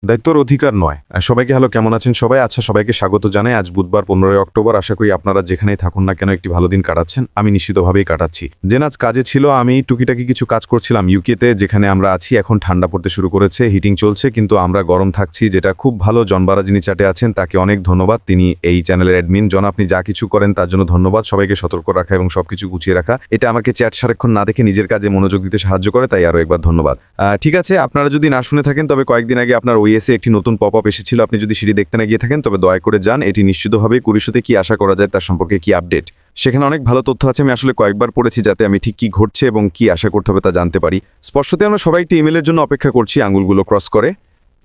দায়িত্বর অধিকার নয়। সবাইকে হ্যালো, কেমন আছেন সবাই? আচ্ছা, সবাইকে স্বাগত জানাই। আজ বুধবার 15 অক্টোবর। আশা করি আপনারা যেখানেই থাকুন না কেন একটি ভালো দিন কাটাচ্ছেন। আমি নিশ্চিতভাবেই কাটাচ্ছি। আজ কাজে ছিল, আমি টুকিটাকি কিছু কাজ করছিলাম ইউকেতে, যেখানে আমরা আছি। এখন ঠান্ডা পড়তে শুরু করেছে, হিটিং চলছে, কিন্তু আমরা গরম থাকছি, যেটা খুব ভালো। জনবারা যিনি চ্যাটে আছেন তাকে অনেক ধন্যবাদ। তিনি এই চ্যানেলের অ্যাডমিন। আপনি যা কিছু করেন তার জন্য ধন্যবাদ। সবাইকে সতর্ক রাখা এবং সবকিছু গুছিয়ে রাখা, এটা আমাকে চ্যাট সারাক্ষণ না দেখে নিজের কাজে মনোযোগ দিতে সাহায্য করে, তাই আরও একবার ধন্যবাদ। ঠিক আছে, আপনারা যদি না শুনে থাকেন তবে কয়েকদিন আগে আপনার ওএসে একটি নতুন পপ আপ এসেছিল। আপনি যদি সেটি দেখতে না গিয়ে থাকেন তবে দয়া করে যান। এটি নিশ্চিতভাবেই কুরিশোতে কি আশা করা যায় তার সম্পর্কে কি আপডেট, সেখানে অনেক ভালো তথ্য আছে। আমি আসলে কয়েকবার পড়েছি যাতে আমি ঠিক কি ঘটছে এবং কি আশা করতে হবে তা জানতে পারি। স্পষ্টতে আমরা সবাই একটি ইমেলের জন্য অপেক্ষা করছি, আঙুলগুলো ক্রস করে।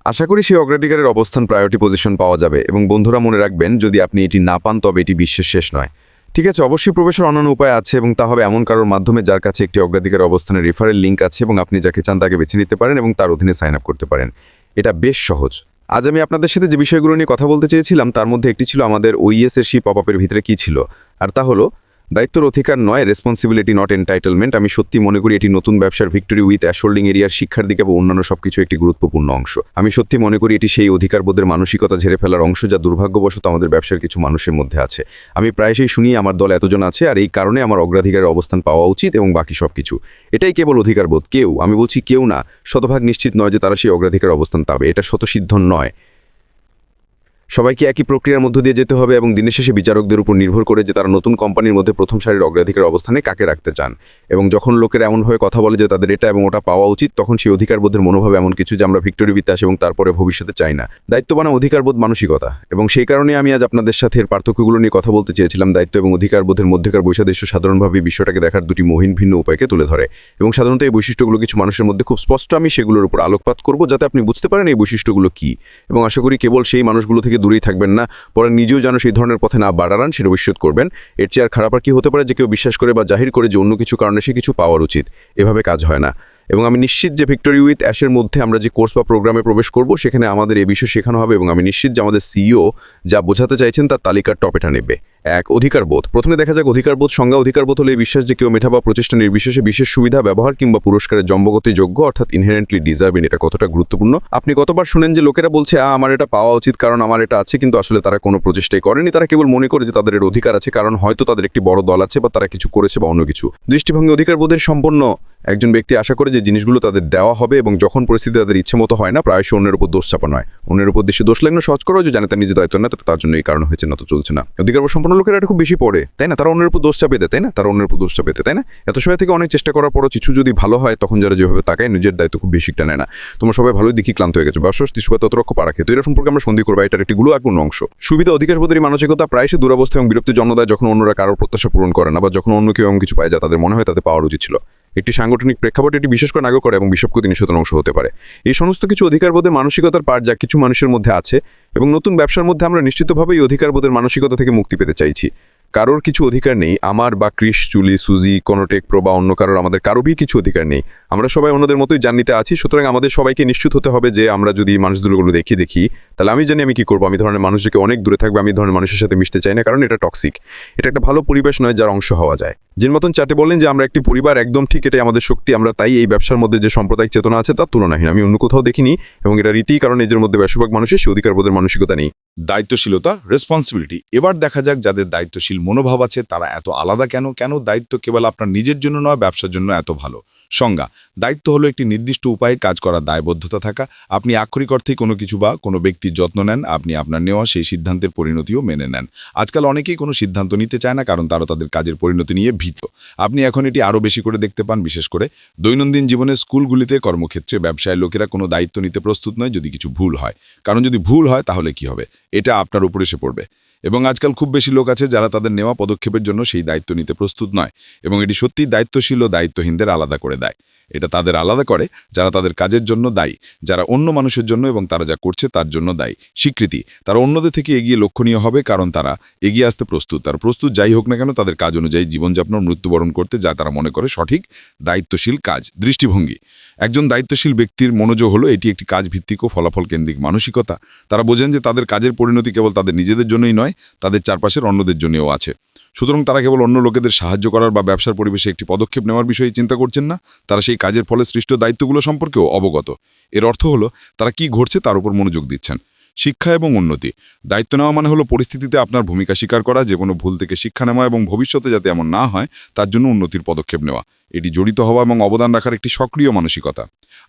আশা করি সেই অগ্রাধিকারের অবস্থান প্রায়োরিটি পজিশন পাওয়া যাবে। এবং বন্ধুরা, মনে রাখবেন, যদি আপনি এটি না পান তবে এটি বিশ্বের শেষ নয়। ঠিক আছে, অবশ্যই প্রবেশের অন্যান্য উপায় আছে, এবং তা হবে এমন কারোর মাধ্যমে যার কাছে একটি অগ্রাধিকার অবস্থানের রেফারেল লিঙ্ক আছে, এবং আপনি যাকে চান তাকে বেছে নিতে পারেন এবং তার অধীনে সাইন আপ করতে পারেন। এটা বেশ সহজ। আজ আমি আপনাদের সাথে যে বিষয়গুলো নিয়ে কথা বলতে চেয়েছিলাম তার মধ্যে একটি ছিল আমাদের ওইএস এর সেই পপ আপের ভিতরে কি ছিল, আর তা হলো দায়িত্বর অধিকার নয়, রেসপন্সিবিলিটি নট এন্টাইটেলমেন্ট। আমি সত্যি মনে করি এটি নতুন ব্যবসার ভিক্টরি উইথ অ্যাশোল্ডিং এরিয়ার শিক্ষার দিকে এবং অন্যান্য সবকিছু একটি গুরুত্বপূর্ণ অংশ। আমি সত্যি মনে করি এটি সেই অধিকারবোধের মানসিকতা ঝেড়ে ফেলার অংশ যা দুর্ভাগ্যবশত আমাদের ব্যবসার কিছু মানুষের মধ্যে আছে। আমি প্রায়শই শুনি আমার দল এতজন আছে আর এই কারণে আমার অগ্রাধিকারের অবস্থান পাওয়া উচিত এবং বাকি সবকিছু। এটাই কেবল অধিকারবোধ। কেউ, আমি বলছি কেউ না, শতভাগ নিশ্চিত নয় যে তারা সেই অগ্রাধিকার অবস্থান পাবে। এটা শতসিদ্ধ নয়। সবাইকে একই প্রক্রিয়ার মধ্য দিয়ে যেতে হবে এবং দিনের শেষে বিচারকদের উপর নির্ভর করে যে তারা নতুন কোম্পানির মধ্যে প্রথম সারির অগ্রাধিকার অবস্থানে কাকে রাখতে চান। এবং যখন লোকেরা এমনভাবে কথা বলে যে তাদের এটা এবং ওটা পাওয়া উচিত, তখন সেই অধিকারবোধের মনোভাব এমন কিছু যে আমরা ভিক্টরি বিত্তাস এবং তারপরে ভবিষ্যতে চাই না। দায়িত্ববান অধিকারবোধ মানসিকতা, এবং সেই কারণে আমি আজ আপনাদের সাথে এর পার্থক্যগুলো নিয়ে কথা বলতে চেয়েছিলাম। দায়িত্ব এবং অধিকারবোধের মধ্যেকার বৈসাদৃশ্য সাধারণভাবে বিষয়টাকে দেখার দুটি মহিন ভিন্ন উপায়কে তুলে ধরে, এবং সাধারণত এই বৈশিষ্ট্যগুলো কিছু মানুষের মধ্যে খুব স্পষ্ট। আমি সেগুলোর উপর আলোকপাত করব যাতে আপনি বুঝতে পারেন এই বৈশিষ্ট্যগুলো কী, এবং আশা করি কেবল সেই মানুষগুলো থেকে দূরেই থাকবেন না, পরে নিজেও যেন সেই ধরনের পথে না বাড়ান সেটা নিশ্চিত করবেন। এর চেয়ে আর খারাপ আর কি হতে পারে যে কেউ বিশ্বাস করে বা জাহির করে যে অন্য কিছু কারণে সে কিছু পাওয়ার উচিত। এভাবে কাজ হয় না। এবং আমি নিশ্চিত যে ভিক্টরি উইথ অ্যাশের মধ্যে আমরা যে কোর্স বা প্রোগ্রামে প্রবেশ করব সেখানে আমাদের এই বিষয় শেখানো হবে, এবং আমি নিশ্চিত যে আমাদের সিইও যা বোঝাতে চাইছেন তার তালিকার টপেটা নেবে। এক, অধিকারবোধ। প্রথমে দেখা যাক অধিকারবোধ সংজ্ঞা। অধিকারবোধ হলো এই বিশ্বাস যে কেউ মেধা বা প্রচেষ্টা নির্বিশেষে বিশেষ সুবিধা, ব্যবহার কিংবা পুরস্কারের জন্মগত যোগ্য, অর্থাৎ ইনহেরেন্টলি ডিজার্ভিং। এটা কতটা গুরুত্বপূর্ণ। আপনি কতবার শুনেন যে লোকেরা বলছে আমার এটা পাওয়া উচিত কারণ আমার এটা আছে, কিন্তু আসলে তারা কোনো প্রচেষ্টাই করেনি। তারা কেবল মনে করে যে তাদের এর অধিকার আছে কারণ হয়তো তাদের একটি বড় দল আছে বা তারা কিছু করেছে বা অন্য কিছু। দৃষ্টিভঙ্গি অধিকারবোধের সম্পন্ন একজন ব্যক্তি আশা করে যে জিনিসগুলো তাদের দেওয়া হবে, এবং যখন পরিস্থিতি তাদের ইচ্ছে মতো হয় না, প্রায়শই অন্যের উপর দোষ চাপানো হয়। অন্যের উপর দেশে দোষ লাগানো সহজ করা, যে জানে তার নিজের দায়িত্ব না, তার জন্য এই কারণ হয়েছে না, তো চলছে না। অধিকারবোধ সম্পন্ন লোকেরা এটা খুব বেশি পড়ে, তাই না? তারা অন্যের উপর দোষ চাপিয়ে দেয়, তাই না? তারা অন্যের উপর দোষ চাপিয়ে দেয়, তাই না? এত সময় থেকে অনেক চেষ্টা করার পরও কিছু যদি ভালো হয় তখন যারা যেভাবে তাকায় নিজের দায়িত্ব খুব বেশিটা নেয় না। তোমরা সবাই ভালোই দেখি ক্লান্ত হয়ে গেছে, ব্যবসা তিসুকা ততরক্ষ পারা খেতে। এটা সম্পর্কে আমরা সন্ধি করবো, এটার একটি গুরুত্বপূর্ণ অংশ। সুবিধা অধিকারবোধের মানসিকতা প্রায়শই দুরবস্থা এবং বিরক্তি জন্ম দেয় যখন অন্যরা কারোর প্রত্যাশা পূরণ করে না, বা যখন অন্য কেউ এমন কিছু পায় যা তাদের মনে হয় তাদের পাওয়ার উচিত ছিল। একটি সাংগঠনিক প্রেক্ষাপট এটি বিশেষ করে নাগরিক করে এবং বিষবকতি নিষেধন অংশ হতে পারে। এই সমস্ত কিছু অধিকারবোধের মানসিকতার পার যা কিছু মানুষের মধ্যে আছে, এবং নতুন ব্যবসার মধ্যে আমরা নিশ্চিতভাবেই অধিকারবোধের মানসিকতা থেকে মুক্তি পেতে চাইছি। কারোর কিছু অধিকার নেই, আমার বা ক্রিস, জুলি, সুজি, কোনোটেক প্রো বা অন্য কারোর, আমাদের কারোরই কিছু অধিকার নেই। আমরা সবাই অন্যদের মতোই জার্নিতে আছি। সুতরাং আমাদের সবাইকে নিশ্চিত হতে হবে যে আমরা যদি মানুষগুলো দেখি তাহলে আমি জানি আমি কি করবো। আমি ধরনের মানুষকে অনেক দূরে থাকবে, আমি ধরনের মানুষের সাথে মিশতে চাই না, কারণ এটা টক্সিক। এটা একটা ভালো পরিবেশ নয় যার অংশ হওয়া যায়। যে মতন চাটে বললেন যে আমরা একটি পরিবার, একদম ঠিক, এটাই আমাদের শক্তি। আমরা তাই এই ব্যবসার মধ্যে যে সাম্প্রদায়িক চেতনা আছে তার তুলনাহীন আমি অন্য কোথাও দেখিনি, এবং এটা রীতি, কারণ এদের মধ্যে বেশিরভাগ মানুষের সে অধিকারবোধের মানসিকতা নেই। দায়িত্বশীলতা, রেসপন্সিবিলিটি। এবার দেখা যাক যাদের দায়িত্বশীল মনোভাব আছে তারা এত আলাদা কেন। কেন দায়িত্ব কেবল আপনার নিজের জন্য নয়, ব্যবসার জন্য এত ভালো। সংজ্ঞা: দায়িত্ব হলো একটি নির্দিষ্ট উপায়ে কাজ করার দায়বদ্ধতা থাকা। আপনি আক্ষরিক অর্থেই কোনো কিছু বা কোনো ব্যক্তির যত্ন নেন, আপনি আপনার নেওয়া সেই সিদ্ধান্তের পরিণতিও মেনে নেন। আজকাল অনেকেই কোনো সিদ্ধান্ত নিতে চায় না কারণ তারা তাদের কাজের পরিণতি নিয়ে ভীত। আপনি এখন এটি আরও বেশি করে দেখতে পান, বিশেষ করে দৈনন্দিন জীবনে, স্কুলগুলিতে, কর্মক্ষেত্রে, ব্যবসায় লোকেরা কোনো দায়িত্ব নিতে প্রস্তুত নয় যদি কিছু ভুল হয়। কারণ যদি ভুল হয় তাহলে কি হবে, এটা আপনার উপর এসে পড়বে। এবং আজকাল খুব বেশি লোক আছে যারা তাদের নেওয়া পদক্ষেপের জন্য সেই দায়িত্ব নিতে প্রস্তুত নয়, এবং এটি সত্যিই দায়িত্বশীল ও দায়িত্বহীনদের আলাদা করে দেয়। এটা তাদের আলাদা করে যারা তাদের কাজের জন্য দায়ী, যারা অন্য মানুষের জন্য এবং তারা যা করছে তার জন্য দায়ী। স্বীকৃতি: তারা অন্যদের থেকে এগিয়ে লক্ষণীয় হবে কারণ তারা এগিয়ে আসতে প্রস্তুত। তার প্রস্তুত যাই হোক না কেন তাদের কাজ অনুযায়ী জীবনযাপন ও মৃত্যুবরণ করতে, যা তারা মনে করে সঠিক। দায়িত্বশীল কাজ। দৃষ্টিভঙ্গি: একজন দায়িত্বশীল ব্যক্তির মনোযোগ হলো এটি একটি কাজ ভিত্তিক ও ফলাফল কেন্দ্রিক মানসিকতা। তারা বোঝেন যে তাদের কাজের পরিণতি কেবল তাদের নিজেদের জন্যই নয়, তাদের চারপাশের অন্যদের জন্যও আছে। সুতরাং তারা কেবল অন্য লোকেদের সাহায্য করার বা ব্যবসার পরিবেশে একটি পদক্ষেপ নেওয়ার বিষয়ে চিন্তা করছেন না, তারা সেই কাজের ফলে সৃষ্ট দায়িত্বগুলো সম্পর্কেও অবগত। এর অর্থ হলো তারা কি ঘটছে তার উপর মনোযোগ দিচ্ছেন। শিক্ষা এবং উন্নতি। দায়িত্ব নেওয়া মানে হলো পরিস্থিতিতে আপনার ভূমিকা স্বীকার করা, যে কোনো ভুল থেকে শিক্ষা নেওয়া এবং ভবিষ্যতে যাতে এমন না হয় তার জন্য উন্নতির পদক্ষেপ নেওয়া। এটি জড়িত হওয়া এবং অবদান রাখার একটি সক্রিয় মানসিকতা।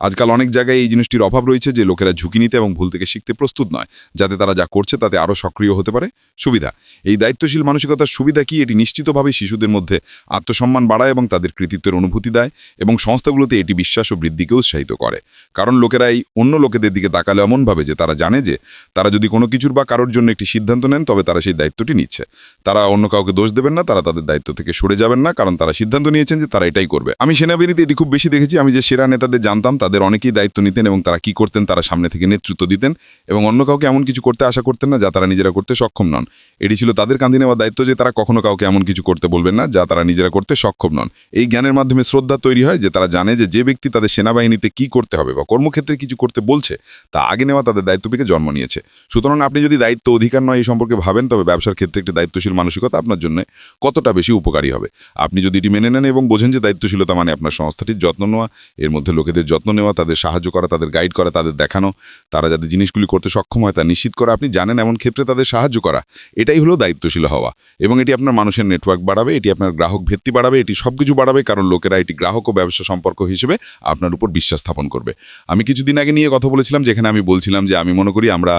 আজকাল অনেক জায়গায় এই জিনিসটির অভাব রয়েছে, যে লোকেরা ঝুঁকি নিতে এবং ভুল থেকে শিখতে প্রস্তুত নয়, যাতে তারা যা করছে তাতে আরও সক্রিয় হতে পারে। সুবিধা। এই দায়িত্বশীল মানসিকতার সুবিধা কি? এটি নিশ্চিতভাবে শিশুদের মধ্যে আত্মসম্মান বাড়ায় এবং তাদের কৃতিত্বের অনুভূতি দেয়, এবং সংস্থাগুলোতে এটি বিশ্বাস ও বৃদ্ধিকে উৎসাহিত করে। কারণ লোকেরা এই অন্য লোকেদের দিকে তাকালে এমনভাবে যে তারা জানে যে তারা যদি কোনো কিছুর বা কারোর জন্য একটি সিদ্ধান্ত নেন তবে তারা সেই দায়িত্বটি নিচ্ছে। তারা অন্য কাউকে দোষ দেবেন না, তারা তাদের দায়িত্ব থেকে সরে যাবেন না, কারণ তারা সিদ্ধান্ত নিয়েছেন যে তারা এটাই করবে। আমি সেনাবাহিনীতে এটি খুব বেশি দেখেছি। আমি যে সেরা নেতাদের জানতাম তাদের অনেকেই দায়িত্ব নিতেন, এবং তারা কি করতেন, তারা সামনে থেকে নেতৃত্ব দিতেন এবং অন্য কাউকে এমন কিছু করতে আশা করতেন না যা তারা নিজেরা করতে সক্ষম নন। এটি ছিল তাদের কাঁধে নেওয়া দায়িত্ব যে তারা কখনো কাউকে এমন কিছু করতে বলবেন না যা তারা নিজেরা করতে সক্ষম নন। এই জ্ঞানের মাধ্যমে শ্রদ্ধা তৈরি হয়, যে তারা জানে যে ব্যক্তি তাদের সেনাবাহিনীতে কি করতে হবে বা কর্মক্ষেত্রে কিছু করতে বলছে তা আগে নেওয়া তাদের দায়িত্ব থেকে জন্ম নিয়েছে। সুতরাং আপনি যদি দায়িত্ব অধিকার নয় এই সম্পর্কে ভাবেন, তবে ব্যবসার ক্ষেত্রে একটি দায়িত্বশীল মানসিকতা আপনার জন্য কতটা বেশি উপকারী হবে। আপনি যদি এটি মেনে নেন এবং বোঝেন যে দায়িত্বশীলতা মানে আপনার সংস্থাটির যত্ন নেওয়া, এর মধ্যে লোকেদের যত্ন নেওয়া, তাদের সাহায্য করা, তাদের গাইড করা, তাদের দেখানো, তারা যাতে জিনিসগুলি করতে সক্ষম হয় তা নিশ্চিত করা, আপনি জানেন এমন ক্ষেত্রে তাদের সাহায্য করা, এটাই হলো দায়িত্বশীল হওয়া। এবং এটি আপনার মানুষের নেটওয়ার্ক বাড়াবে, এটি আপনার গ্রাহক ভিত্তি বাড়াবে, এটি সবকিছু বাড়াবে, কারণ লোকেরা এটি গ্রাহক ও ব্যবসা সম্পর্ক হিসেবে আপনার উপর বিশ্বাস স্থাপন করবে। আমি কিছুদিন আগে নিয়ে কথা বলেছিলাম, যেখানে আমি বলছিলাম যে আমি মনে করি আমরা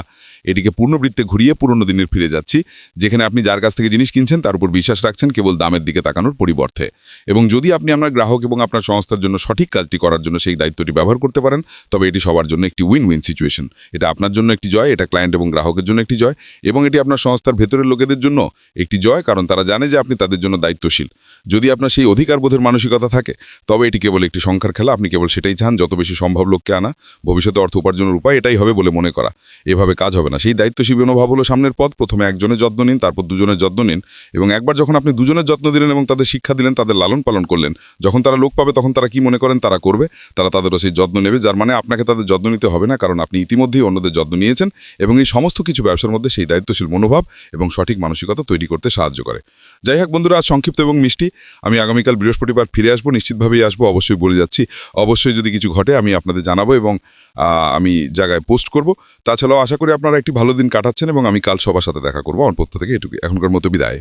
এটিকে পূর্ণবৃত্তে ঘুরিয়ে পুরনো দিনের ফিরে যাচ্ছি, যেখানে আপনি যার কাছ থেকে জিনিস কিনছেন তার উপর বিশ্বাস রাখছেন কেবল দামের দিকে তাকানোর পরিবর্তে। এবং যদি আপনি আপনার গ্রাহক এবং আপনার সংস্থার জন্য সঠিক কাজটি করার জন্য সেই দায়িত্বটি ব্যবহার করতে পারেন, তবে এটি সবার জন্য একটি উইন উইন সিচুয়েশন। এটা আপনার জন্য একটি জয়, এটা ক্লায়েন্ট এবং গ্রাহকের জন্য একটি জয়, এবং এটি আপনার সংস্থার ভেতরের লোকেদের জন্য একটি জয়, কারণ তারা জানে যে আপনি তাদের জন্য দায়িত্বশীল। যদি আপনার সেই অধিকারবোধের মানসিকতা থাকে, তবে এটি কেবল একটি সংখ্যার খেলা। আপনি কেবল সেটাই চান, যত বেশি সম্ভব লোককে আনা, ভবিষ্যতে অর্থ উপার্জনের উপায় এটাই হবে বলে মনে করা। এভাবে কাজ হবে না। সেই দায়িত্বশীল মনোভাব হলো সামনের পথ। প্রথমে একজনের যত্ন নিন, তারপর দুজনের যত্ন নিন, এবং একবার যখন আপনি দুজনের যত্ন দিলেন এবং তাদের শিক্ষা দিলেন, তাদের লালন পালন করলেন, যখন তারা লোক পাবে তখন তারা কি মনে করেন তারা করবে, তারা তাদেরও সেই যত্ন নেবে, যার মানে আপনাকে তাদের যত্ন নিতে হবে না, কারণ আপনি ইতিমধ্যেই অন্যদের যত্ন নিয়েছেন। এবং এই সমস্ত কিছু ব্যবসার মধ্যে সেই দায়িত্বশীল মনোভাব এবং সঠিক মানসিকতা তৈরি করতে সাহায্য করে। যাই হোক বন্ধুরা, আজ সংক্ষিপ্ত এবং মিষ্টি। আমি আগামীকাল বৃহস্পতিবার ফিরে আসবো, নিশ্চিতভাবেই আসবো, অবশ্যই বলে যাচ্ছি। অবশ্যই যদি কিছু ঘটে আমি আপনাদের জানাবো এবং আমি জায়গায় পোস্ট করব। তাছাড়াও আশা করি আপনারা একটি ভালো দিন কাটাচ্ছেন, এবং আমি কাল সবার সাথে দেখা করবো। আমার পক্ষ থেকে এটুকু, এখনকার মতো বিদায়।